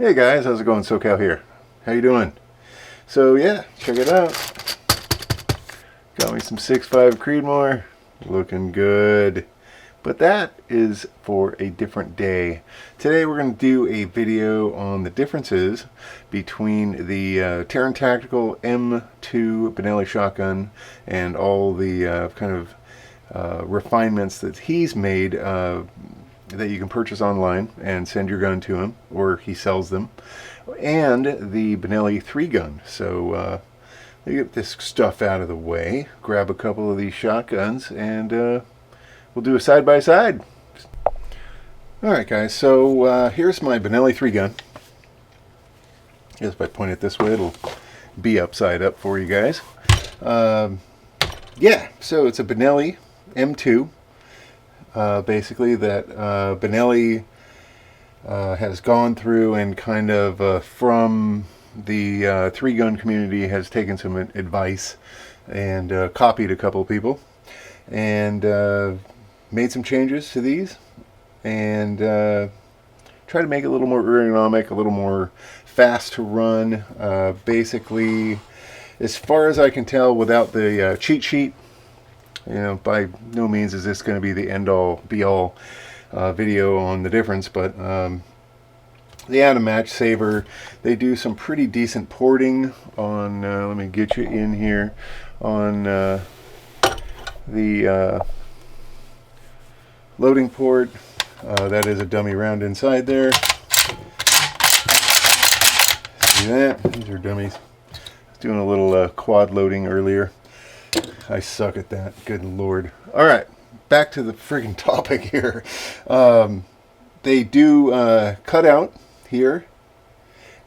Hey guys, how's it going? SoCal here. How you doing? So yeah, check it out. Got me some 6.5 Creedmoor. Looking good. But that is for a different day. Today we're going to do a video on the differences between the Taran Tactical M2 Benelli shotgun and all the kind of refinements that he's made that you can purchase online and send your gun to him, or he sells them, and the Benelli 3 gun. So let me get this stuff out of the way, grab a couple of these shotguns, and we'll do a side-by-side. Alright guys, so here's my Benelli 3 gun. I guess if I point it this way, it'll be upside up for you guys. Yeah, so it's a Benelli M2. Basically that Benelli has gone through and kind of from the 3 gun community has taken some advice and copied a couple of people and made some changes to these and try to make it a little more ergonomic, a little more fast to run. Basically, as far as I can tell, without the cheat sheet. You know, by no means is this going to be the end-all, be-all video on the difference, but the Atom Match Saver, they do some pretty decent porting on, let me get you in here, on the loading port. That is a dummy round inside there. See that? These are dummies. I was doing a little quad loading earlier. I suck at that. Good Lord. Alright, back to the friggin' topic here. They do cut out here,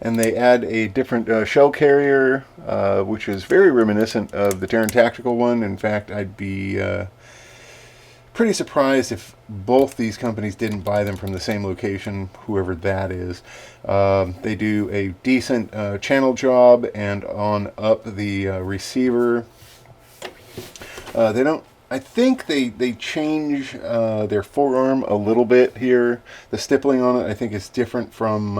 and they add a different shell carrier, which is very reminiscent of the Taran Tactical one. In fact, I'd be pretty surprised if both these companies didn't buy them from the same location, whoever that is. They do a decent channel job, and on up the receiver. They don't. I think they change their forearm a little bit here. The stippling on it, I think, is different from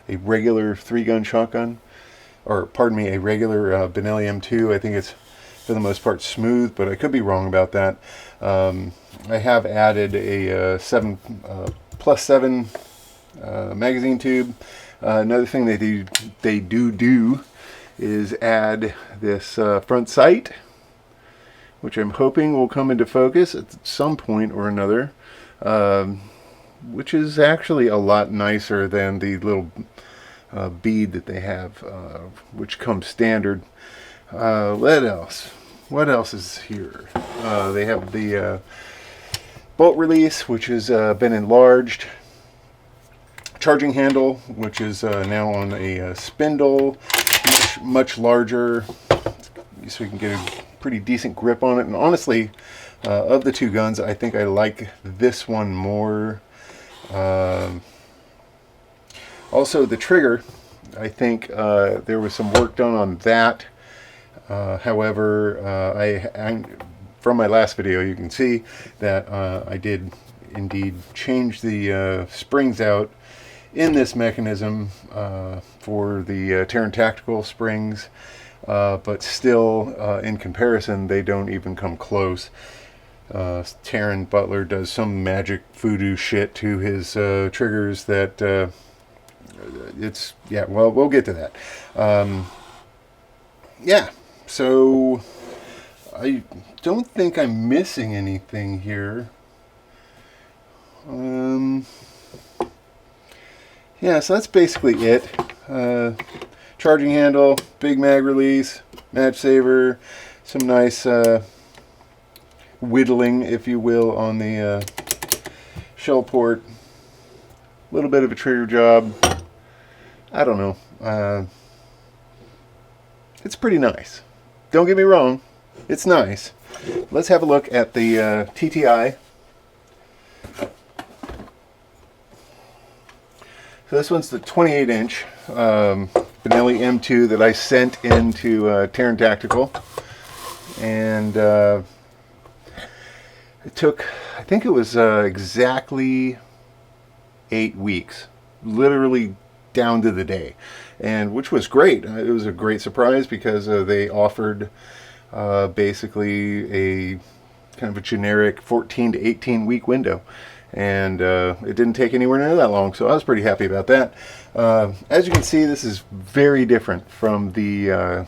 a regular 3-gun shotgun, or pardon me, a regular Benelli M2. I think it's for the most part smooth, but I could be wrong about that. I have added a 7+7 magazine tube. Another thing they do is add this front sight, which I'm hoping will come into focus at some point or another, which is actually a lot nicer than the little bead that they have, which comes standard. What else? What else is here? They have the bolt release, which has been enlarged. Charging handle, which is now on a spindle, much larger, so we can get a pretty decent grip on it. And honestly, of the 2 guns, I think I like this one more. Also, the trigger, I think there was some work done on that. However, I from my last video, you can see that I did indeed change the springs out in this mechanism for the Taran Tactical springs. But still, in comparison, they don't even come close. Taran Butler does some magic voodoo shit to his triggers that it's, yeah, well, we'll get to that. Yeah, so I don't think I'm missing anything here. Yeah, so that's basically it. Charging handle, big mag release, match saver, some nice whittling, if you will, on the shell port. A little bit of a trigger job. I don't know. It's pretty nice. Don't get me wrong, it's nice. Let's have a look at the TTI. So this one's the 28-inch Benelli M2 that I sent into Taran Tactical, and it took, I think it was exactly 8 weeks, literally down to the day, and which was great. It was a great surprise because they offered basically a kind of a generic 14 to 18 week window, and it didn't take anywhere near that long, so I was pretty happy about that. As you can see, this is very different from the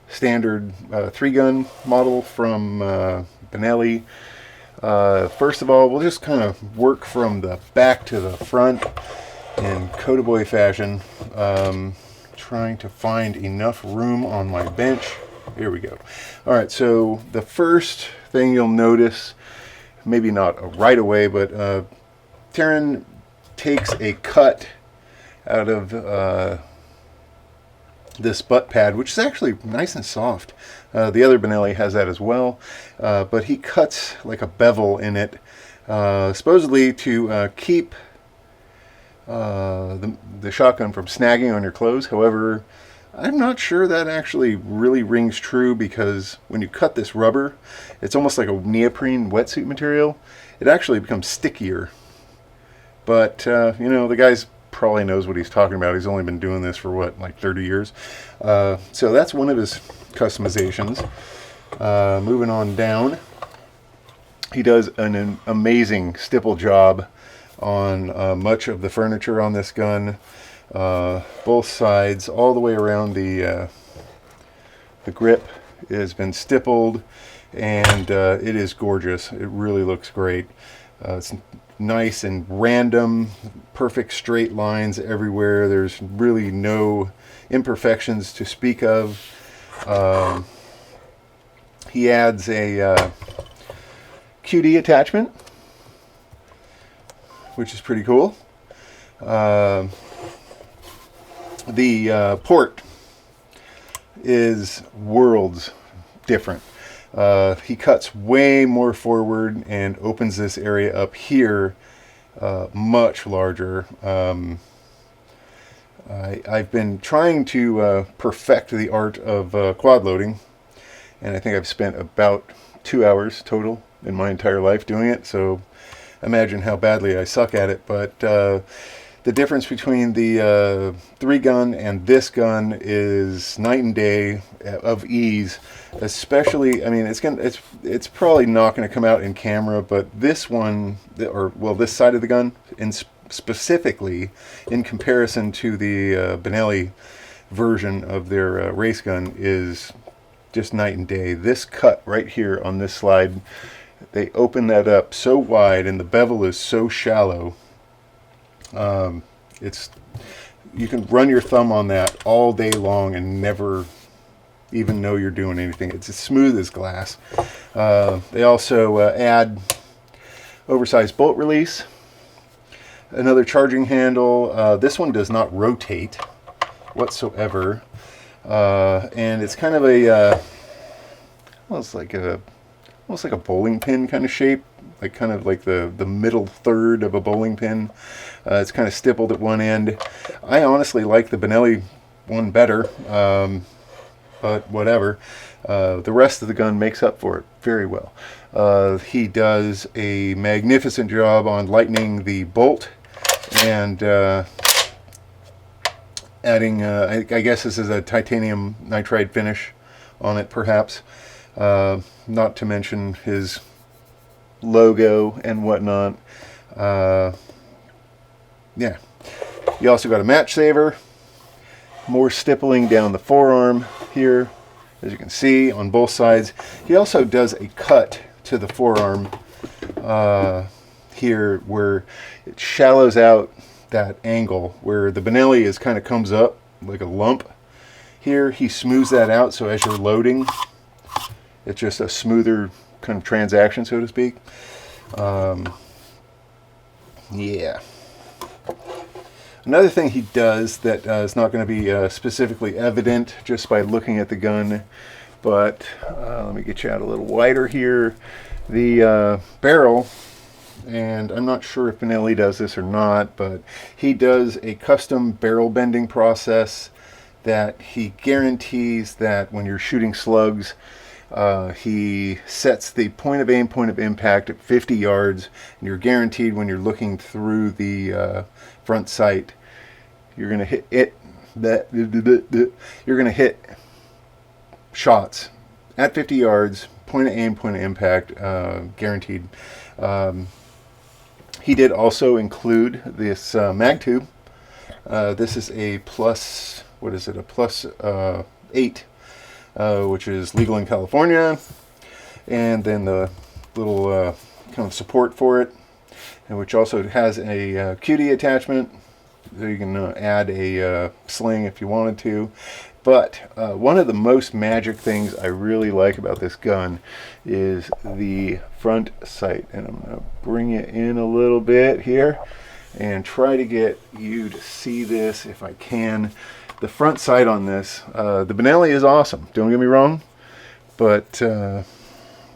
standard 3-gun model from Benelli. First of all, we'll just kind of work from the back to the front in Coda Boy fashion, trying to find enough room on my bench. Here we go. All right, so the first thing you'll notice, maybe not right away, but Taran takes a cut out of this butt pad, which is actually nice and soft. The other Benelli has that as well, but he cuts like a bevel in it, supposedly to keep the shotgun from snagging on your clothes. However, I'm not sure that actually really rings true, because when you cut this rubber, it's almost like a neoprene wetsuit material. It actually becomes stickier. But, you know, the guy's probably knows what he's talking about. He's only been doing this for, what, like 30 years? So that's one of his customizations. Moving on down, he does an amazing stipple job on much of the furniture on this gun. Both sides, all the way around the grip, has been stippled, and it is gorgeous. It really looks great. It's nice and random, perfect straight lines everywhere. There's really no imperfections to speak of. He adds a QD attachment, which is pretty cool. The port is worlds different. He cuts way more forward and opens this area up here much larger. I've been trying to perfect the art of quad loading, and I think I've spent about 2 hours total in my entire life doing it, so imagine how badly I suck at it. But the difference between the 3-gun and this gun is night and day of ease. Especially, I mean, it's probably not going to come out in camera, but this one, or well, this side of the gun, specifically in comparison to the Benelli version of their race gun, is just night and day. This cut right here on this slide, they open that up so wide, and the bevel is so shallow. You can run your thumb on that all day long and never even know you're doing anything. It's as smooth as glass. They also add oversized bolt release, another charging handle. This one does not rotate whatsoever, and it's kind of a almost like a bowling pin kind of shape, like kind of like the middle third of a bowling pin. It's kind of stippled at one end. I honestly like the Benelli one better, but whatever. The rest of the gun makes up for it very well. He does a magnificent job on lightening the bolt and adding, I guess this is a titanium nitride finish on it, perhaps. Not to mention his logo and whatnot. Yeah. You also got a match saver. More stippling down the forearm here, as you can see, on both sides. He also does a cut to the forearm here, where it shallows out that angle, where the Benelli is kind of comes up like a lump. Here he smooths that out, so as you're loading, it's just a smoother kind of transaction, so to speak. Yeah. Another thing he does that is not going to be specifically evident just by looking at the gun, but let me get you out a little wider here. The barrel, and I'm not sure if Benelli does this or not, but he does a custom barrel bending process that he guarantees that when you're shooting slugs, he sets the point of aim, point of impact at 50 yards, and you're guaranteed when you're looking through the front sight you're going to hit it. You're going to hit shots at 50 yards, point of aim, point of impact, guaranteed. He did also include this mag tube. This is a plus, what is it, a plus 8, which is legal in California. And then the little kind of support for it, and which also has a QD attachment. So you can add a sling if you wanted to. But one of the most magic things I really like about this gun is the front sight. And I'm going to bring it in a little bit here and try to get you to see this if I can. The front sight on this, the Benelli is awesome, don't get me wrong. But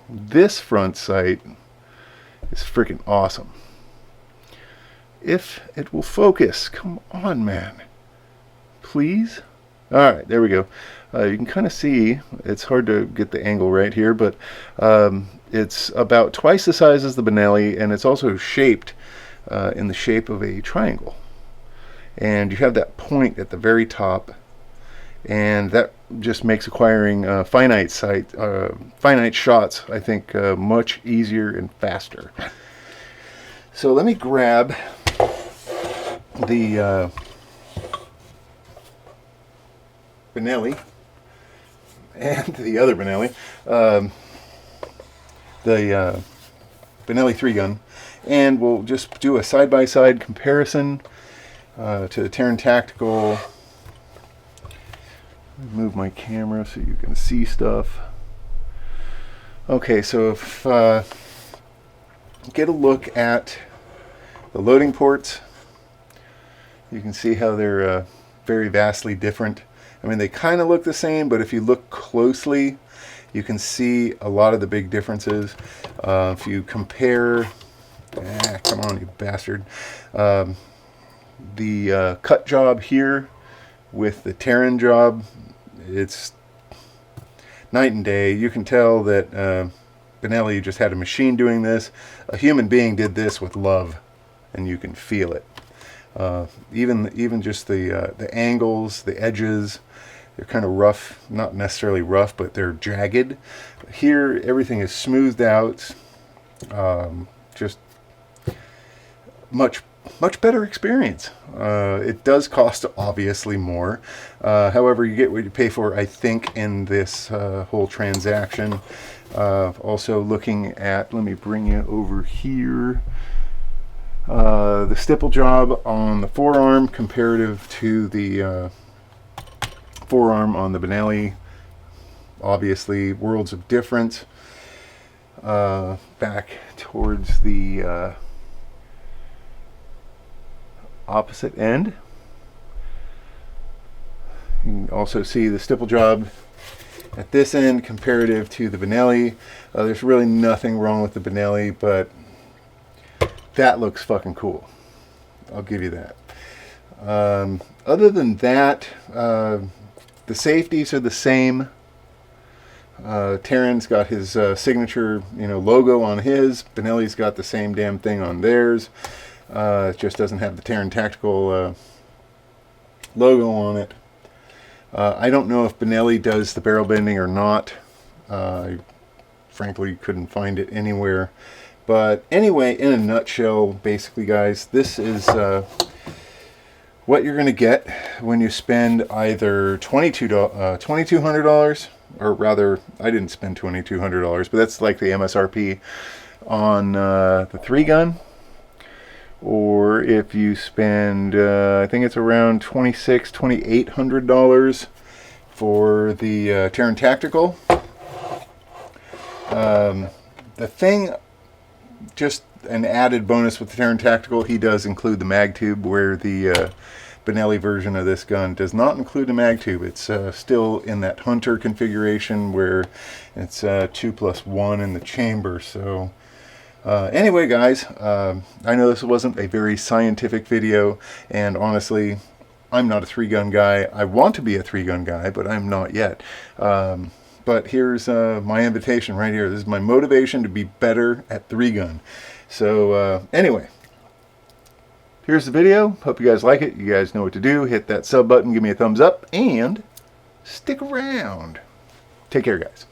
this front sight is freaking awesome. If it will focus, come on, man, please. All right, there we go. You can kind of see, it's hard to get the angle right here, but it's about twice the size as the Benelli, and it's also shaped in the shape of a triangle. And you have that point at the very top, and that just makes acquiring finite shots, I think, much easier and faster. So let me grab the Benelli and the other Benelli, the Benelli 3-gun, and we'll just do a side-by-side comparison to the Taran Tactical. Move my camera so you can see stuff. Okay, so if get a look at the loading ports, you can see how they're very vastly different. I mean, they kind of look the same, but if you look closely, you can see a lot of the big differences. If you compare, come on, you bastard, the cut job here with the Taran job, it's night and day. You can tell that Benelli just had a machine doing this. A human being did this with love, and you can feel it. Even just the angles, the edges, they're kind of rough. Not necessarily rough, but they're jagged. Here, everything is smoothed out. Just much better experience. It does cost obviously more. However, you get what you pay for, I think, in this whole transaction. Also looking at, let me bring you over here, the stipple job on the forearm comparative to the forearm on the Benelli. Obviously, worlds of difference. Back towards the opposite end, you can also see the stipple job at this end comparative to the Benelli. There's really nothing wrong with the Benelli, but that looks fucking cool. I'll give you that. Other than that, the safeties are the same. Taran's got his signature, logo on his. Benelli's got the same damn thing on theirs. It just doesn't have the Taran Tactical logo on it. I don't know if Benelli does the barrel bending or not. I frankly couldn't find it anywhere. But anyway, in a nutshell, basically, guys, this is what you're going to get when you spend either $2,200, or rather, I didn't spend $2,200, but that's like the MSRP on the 3-gun. Or if you spend, I think it's around $2,800 for the Taran Tactical. The thing, just an added bonus with the Taran Tactical, he does include the mag tube, where the Benelli version of this gun does not include the mag tube. It's still in that hunter configuration where it's 2+1 in the chamber. So anyway, guys, I know this wasn't a very scientific video, and honestly, I'm not a 3-gun guy. I want to be a 3-gun guy, but I'm not yet. But here's my invitation right here. This is my motivation to be better at 3-gun. So anyway, here's the video. Hope you guys like it. You guys know what to do. Hit that sub button, give me a thumbs up, and stick around. Take care, guys.